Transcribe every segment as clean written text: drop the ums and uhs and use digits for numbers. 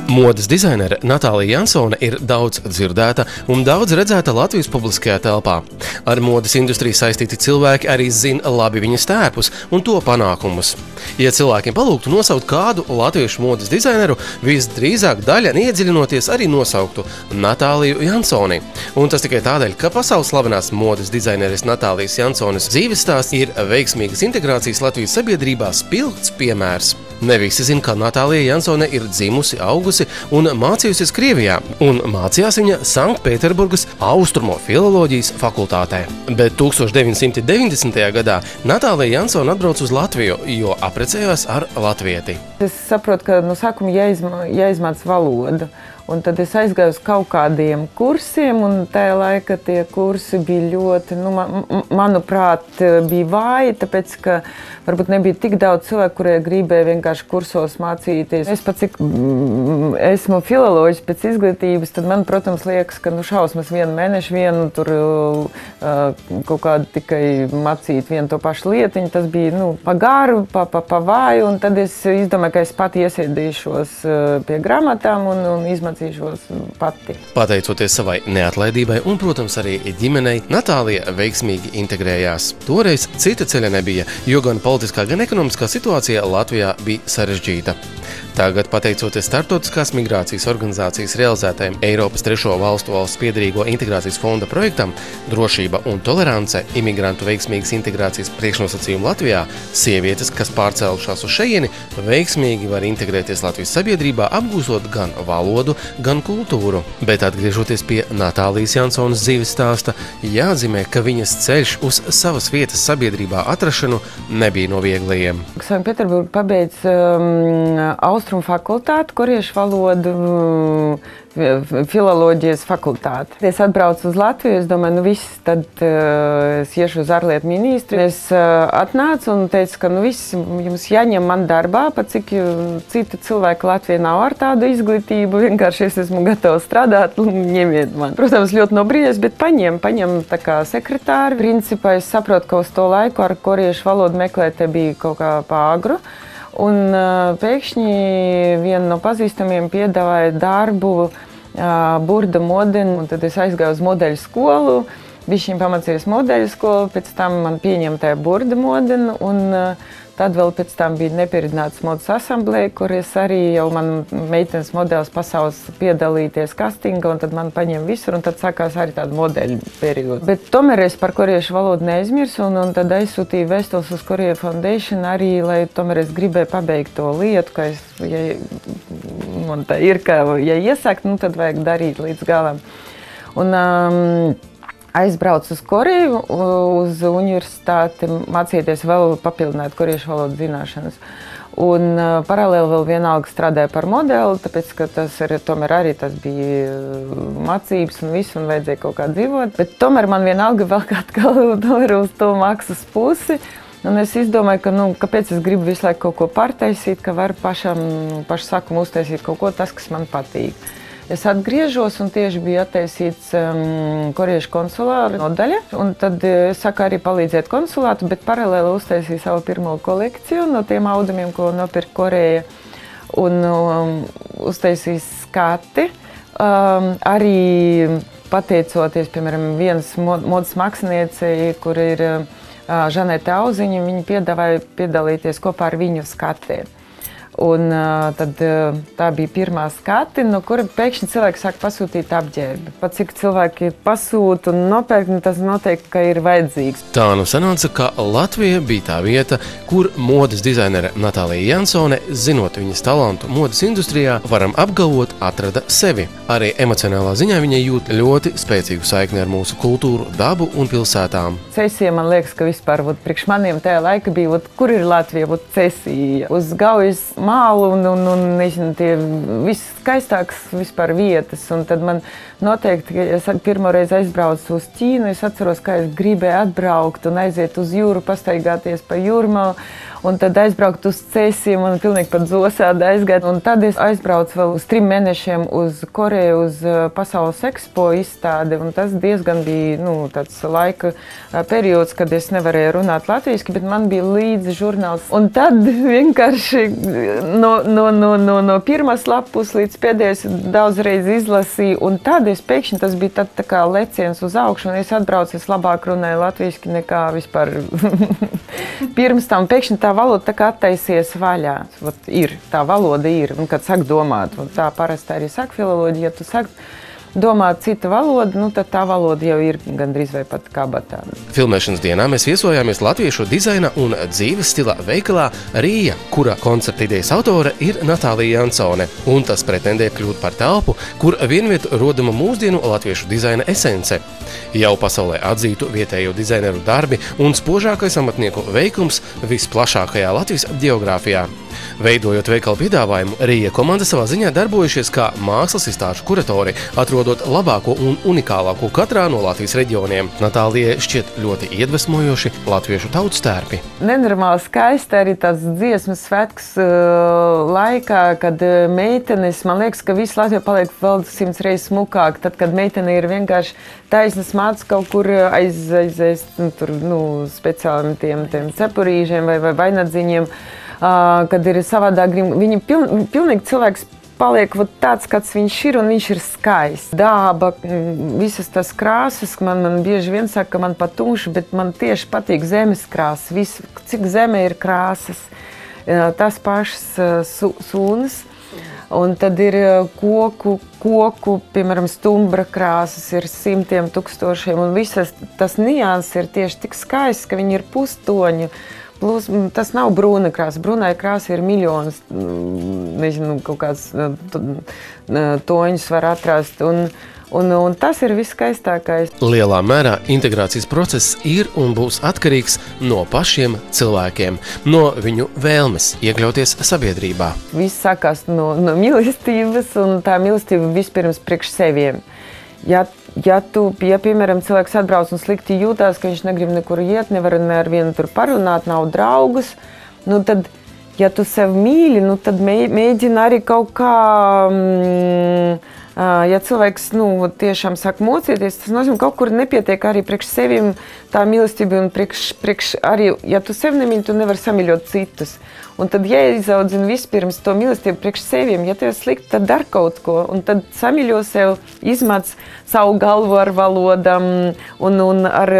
Modes dizainere Natālija Jansone ir daudz dzirdēta un daudz redzēta Latvijas publiskajā telpā. Ar modes industriju saistīti cilvēki arī zina labi viņas tērpus un to panākumus. Ja cilvēkiem palūgtu nosaukt kādu latviešu modes dizaineru, visdrīzāk daļa neiedziļinoties arī nosauktu Natāliju Jansoni. Un tas tikai tādēļ, ka pasaules slavenās modes dizaineres Natālijas Jansones dzīves stāsts ir veiksmīgas integrācijas Latvijas sabiedrībā spilgts piemērs. Ne visi zina, ka Natālija Jansone ir dzimusi, augusi un mācījusies Krievijā, un mācījās viņa Sanktpēterburgas Austrumu filoloģijas fakultātē. Bet 1990. gadā Natālija Jansone atbrauc uz Latviju, jo aprecējās ar latvieti. Es saprotu, ka no sākuma jāizmāc valoda. Un tad es aizgāju uz kaut kādiem kursiem, un tajā laikā tie kursi bija ļoti, manuprāt, bija vāji, tāpēc, ka varbūt nebija tik daudz cilvēku, kurie gribēja vienkārši kursos mācīties. Es pat cik esmu filoloģis pēc izglītības, tad man, protams, liekas, ka šausmas vienu mēnešu, vienu tur kaut kādu tikai mācīt vienu to pašu lietiņu, tas bija, pa garu, pa vāju, un tad es izdomāju, ka es pati iesēdīšos pie grāmatām un izmācīšos pati. Pateicoties savai neatlaidībai un, protams, arī ģimenei, Natālija veiksmīgi integrējās. Toreiz cita ceļa nebija, jo gan politiskā, gan ekonomiskā situācija Latvijā bija sarežģīta. Tagad, pateicoties Startautiskās migrācijas organizācijas realizētajam Eiropas trešo valstu valsts piederīgo integrācijas fonda projektam Drošība un tolerance imigrantu veiksmīgas integrācijas priekšnosacījumu Latvijā, sievietes, kas pārcēlušās uz šejieni, veiksmīgi var integrēties Latvijas sabiedrībā, apgūstot gan valodu, gan kultūru. Bet atgriežoties pie Natālijas Jansones dzīves stāsta, jāatzīmē, ka viņas ceļš uz savas vietas sabiedrībā atrašanu nebija no vieglajiem. Sanktpēterburgā pabeidz Austrumu fakultāti, koriešu valodu, filoloģijas fakultāti. Es atbraucu uz Latviju, es domāju, viss, tad es iešu uz ārlietu ministru. Es atnācu un teicu, ka viss jums jāņem man darbā, pat cik citi cilvēki Latvijā nav ar tādu izglītību, vienkārši es esmu gatava strādāt, ņemiet man. Protams, ļoti nobrījies, bet paņem tā kā sekretāri. Principā es saprotu, ka uz to laiku ar koriešu valodu meklēt bija kaut kā pāgru. Un pēkšņi viena no pazīstamiem piedāvāja darbu Burda modeni, un tad es aizgāju uz modeļu skolu, bišķiņ pamācījos modeļu skolu, pēc tam man pieņem tajā Burda modeni, un tad vēl pēc tam bija nepieredzināts modes asamblēja, kur es arī jau man meitenes modelis pasaules piedalīties kastinga, un tad man paņem visur, un tad sākās arī tāda modeļu perioda. Bet tomēr es par koriešu valodu neaizmirsu, un tad aizsūtīju vēstules uz Korea Foundation arī, lai tomēr es gribēju pabeigt to lietu, ka es, man tā ir, ka, ja iesākt, tad vajag darīt līdz galam. Un aizbraucu uz Koreju, uz universitāti, mācīties vēl papildināt koriešu valodu zināšanas. Un paralēli vēl vienalga strādāju par modeli, tāpēc, ka tas tomēr arī tas bija mācības un viss, un vajadzēja kaut kā dzīvot. Bet tomēr man vienalga vēl atkal uz to maksas pusi. Un es izdomāju, ka, kāpēc es gribu visu laiku kaut ko pārtaisīt, ka varu pašu sākumu uztaisīt kaut ko tas, kas man patīk. Es atgriežos, un tieši bija attaisīts koriešu konsulāra nodaļa, un tad es sāku arī palīdzēt konsulātu, bet paralēli uztaisīju savu pirmo kolekciju no tiem audumiem, ko nopirka Koreja, un uztaisīju skati. Arī pateicoties, piemēram, vienas modes māksliniecei, kur ir Žanete Auziņa, viņa piedāvāja piedalīties kopā ar viņu skatē. Un tad tā bija pirmā skati, no kura pēkšņi cilvēki sāk pasūtīt apģērbi. Pat cik cilvēki pasūta un nopērk, tas noteikti, ka ir vajadzīgs. Tā sanāca, ka Latvija bija tā vieta, kur modes dizainere Natālija Jansone, zinot viņas talantu modes industrijā, varam apgalvot, atrada sevi. Arī emocionālā ziņā viņa jūt ļoti spēcīgu saikni ar mūsu kultūru, dabu un pilsētām. Cesija, man liekas, ka vispār priekš maniem tajā laika bija, kur ir Latvija, Cesija. Uz Gaujas mālu un nezinu, tie visskaistākas vispār vietas. Un tad man noteikti, ja es pirmoreiz aizbraucu uz Ķīnu, es atceros, kā es gribēju atbraukt un aiziet uz jūru, pastaigāties pa jūrmalu. Un tad aizbraukt uz Cesiju, man pilnīgi pat zosādi aizgāt. Un tad es aizbraucu vēl uz 3 mēnešiem uz Koreju, uz Pasaules Expo izstādi. Un tas diezgan bija tāds laika periods, kad es nevarēju runāt latviski, bet man bija līdzi žurnāls. Un tad vienkārši no pirmās lapus līdz pēdējais daudzreiz izlasīju, un tad es pēkšņi, tas bija tā kā leciens uz augšu, un es atbraucu, es labāk runāju latviski nekā vispār pirms tam. Pēkšņi tā valoda tā kā attaisies vaļā. Tā valoda ir, un kad sāk domāt, un tā parasti arī saka filoloģija, ja tu saki domāt cita valoda, tad tā valoda jau ir gandrīz vai pat kabatā. Filmēšanas dienā mēs viesojāmies latviešu dizaina un dzīves stila veikalā Rija, kura koncepta idejas autore ir Natālija Jansone, un tas pretendē kļūt par telpu, kur vienviet rodama mūsdienu latviešu dizaina esence. Jau pasaulē atzītu vietējo dizaineru darbi un spožākais amatnieku veikums visplašākajā Latvijas geogrāfijā. Veidojot veikalu piedāvājumu, Rija komanda savā ziņā darbojušies kā mākslas izstāžu kuratori, atrodot labāko un unikālāko katrā no Latvijas reģioniem. Natālijai šķiet ļoti iedvesmojoši latviešu tautas tērpi. Nenormāli skaisti arī tās dziesmas svētks laikā, kad meitenes, man liekas, ka visu Latviju paliek vēl 100 reizes smukāk, tad, kad meitene ir vienkārši taisnas māc kaut kur aiziest speciāliem tiem cepurīžiem vai vainagdziņiem, kad ir savādāk grib. Viņa pilnīgi cilvēks paliek tāds, kāds viņš ir, un viņš ir skaists. Dāba, visas tās krāsas, man bieži vien saka, ka man pat tumši, bet man tieši patīk zemes krāsas. Cik zeme ir krāsas, tās pašas sūnas. Un tad ir koku, piemēram, stumbra krāsas ir 100 000, un visas tas nianses ir tieši tik skaists, ka viņi ir pustoņi. Plus, tas nav brūna krāsa. Brūnai krāsa ir miljonas, nezinu, kaut kāds toņus var atrast. Un tas ir viskaistākais. Lielā mērā integrācijas process ir un būs atkarīgs no pašiem cilvēkiem, no viņu vēlmes iekļauties sabiedrībā. Viss sākās no mīlestības, un tā mīlestība vispirms priekš seviem. Ja, piemēram, cilvēks atbrauc un slikti jūtās, ka viņš negrib nekur iet, nevar ar vienu tur parunāt, nav draugus, tad, ja tu sev mīļi, tad mēģina arī kaut kā, ja cilvēks, tiešām sāk mocīties, tas nozīmē, kaut kur nepietiek arī priekš sevim tā mīlestība, un priekš arī, ja tu sev nemīļi, tu nevar samīļot citus. Un tad, ja izaudzina vispirms to mīlestību priekš seviem, ja tev slikti, tad dar kaut ko, un tad samīļo sev, izmāc savu galvu ar valodam, un ar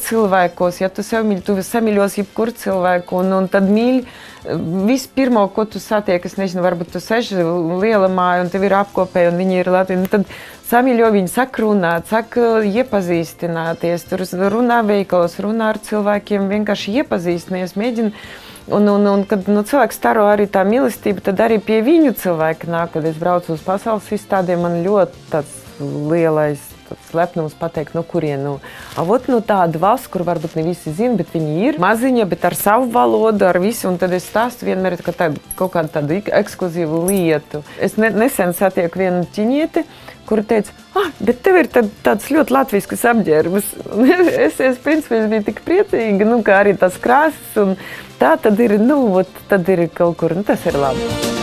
cilvēkos, ja tu sev mīļi, tu samīļos jebkuru cilvēku, un tad mīļi vispirmo, ko tu satiek, es nezinu, varbūt tu seži liela māja, un tev ir apkopēji, un viņi ir Latvija, tad samīļo viņu, saka runāt, saka iepazīstināties, tur runā veikalos, runā ar cilvēkiem, vienkārši iepazīstinies, mēģina. Un kad cilvēks staro arī tā mīlestība, tad arī pie viņu cilvēka nāk, kad es braucu uz pasaules izstādēm, man ļoti tāds lielais lepnums pateikt, no kurien. Tāda valsts, kur varbūt ne visi zina, bet viņi ir maziņa, bet ar savu valodu, ar visu, un tad es stāstu vienmēr kaut kādu tādu ekskluzīvu lietu. Es nesen satieku vienu ķiņieti, kura teica, bet tev ir tāds ļoti latviskas apģērbs. Es principā biju tik priecīga, kā arī tās krāsas, un tā tad ir, tad ir kaut kur, tas ir labi.